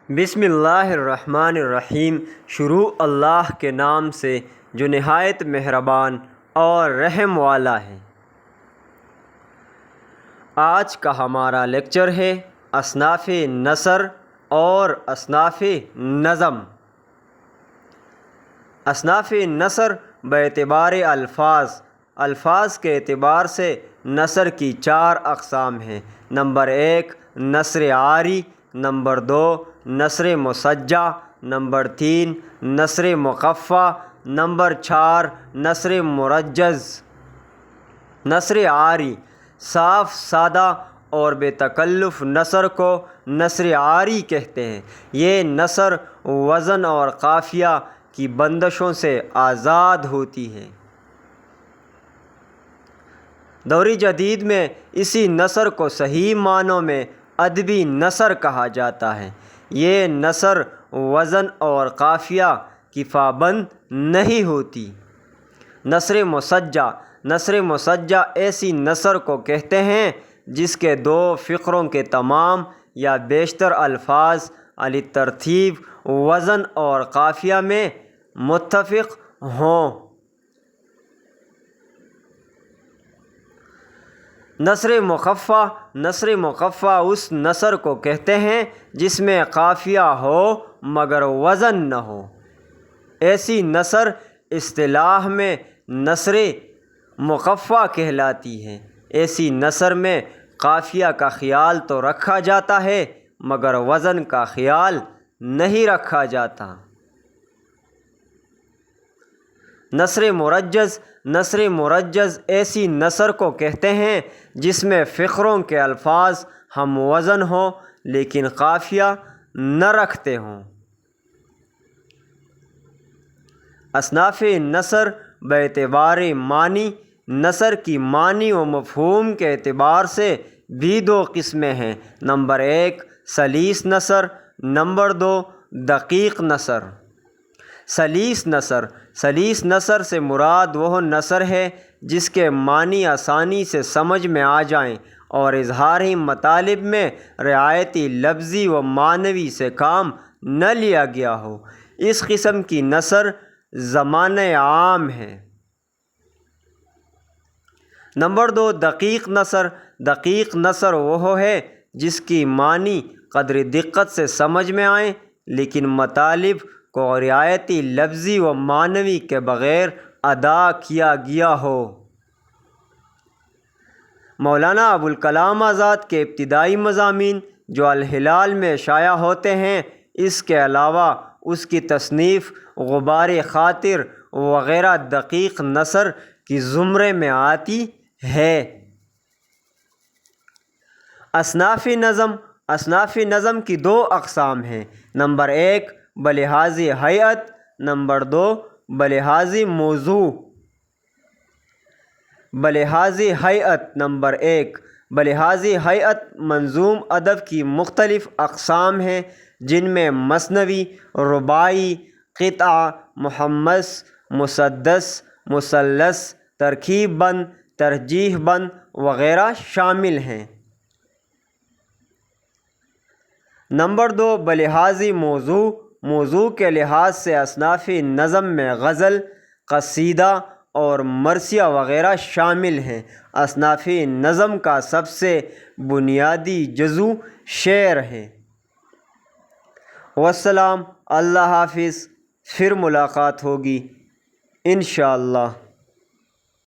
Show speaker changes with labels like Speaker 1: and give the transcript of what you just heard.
Speaker 1: بسم اللہ الرحمن الرحیم۔ شروع اللہ کے نام سے جو نہایت مہربان اور رحم والا ہے۔ آج کا ہمارا لیکچر ہے اصناف نثر اور اصناف نظم۔ اصناف نثر باعتبار الفاظ کے اعتبار سے نثر کی 4 اقسام ہیں۔ نمبر 1 نثر عاری، نمبر 2 نثر مسجع، نمبر 3 نثر مقفع، نمبر 4 نثر مرجز۔ نثر عاری صاف سادہ اور بے تکلف نثر کو نثر عاری کہتے ہیں۔ یہ نثر وزن اور قافیہ کی بندشوں سے آزاد ہوتی ہے۔ دور جدید میں اسی نثر کو صحیح معنوں میں ادبی نثر کہا جاتا ہے۔ یہ نثر وزن اور قافیہ کی پابند نہیں ہوتی۔ نثر مسجع ایسی نثر کو کہتے ہیں جس کے 2 فقروں کے تمام یا بیشتر الفاظ علی ترتیب وزن اور قافیہ میں متفق ہوں۔ نثر مقفع اس نثر کو کہتے ہیں جس میں قافیہ ہو مگر وزن نہ ہو۔ ایسی نثر اصطلاح میں نثر مقفع کہلاتی ہے۔ ایسی نثر میں قافیہ کا خیال تو رکھا جاتا ہے مگر وزن کا خیال نہیں رکھا جاتا۔ نثر مرجز ایسی نثر کو کہتے ہیں جس میں فقروں کے الفاظ ہم وزن ہوں لیکن قافیہ نہ رکھتے ہوں۔ اصناف نثر باعتبار معنی نثر کی معنی و مفہوم کے اعتبار سے بھی 2 قسمیں ہیں۔ نمبر 1 سلیس نثر، نمبر 2 دقیق نثر۔ سلیس نثر سے مراد وہ نثر ہے جس کے معنی آسانی سے سمجھ میں آ جائیں اور اظہاری مطالب میں رعایتی لفظی و معنوی سے کام نہ لیا گیا ہو۔ اس قسم کی نثر زمانہ عام ہے۔ نمبر 2 دقیق نثر وہ ہے جس کی معنی قدر دقت سے سمجھ میں آئیں لیکن مطالب کو رعایتی لفظی و معنوی کے بغیر ادا کیا گیا ہو۔ مولانا ابوالکلام آزاد کے ابتدائی مضامین جو الہلال میں شائع ہوتے ہیں، اس کے علاوہ اس کی تصنیف غبار خاطر وغیرہ دقیق نثر کی زمرے میں آتی ہے۔ اصناف نظم کی 2 اقسام ہیں۔ نمبر 1 بلحاظ ہیئت، نمبر 2 بلحاظ موضوع۔ بلحاظ ہیئت نمبر 1 بلحاظ ہیئت منظوم ادب کی مختلف اقسام ہیں جن میں مثنوی، رباعی، قطعہ، محمس، مسدس، مثلث، ترکیب بند، ترجیح بند وغیرہ شامل ہیں۔ نمبر 2 بلحاظ موضوع کے لحاظ سے اصناف نظم میں غزل، قصیدہ اور مرثیہ وغیرہ شامل ہیں۔ اصناف نظم کا سب سے بنیادی جزو شعر ہے۔ والسلام، اللہ حافظ، پھر ملاقات ہوگی انشاءاللہ۔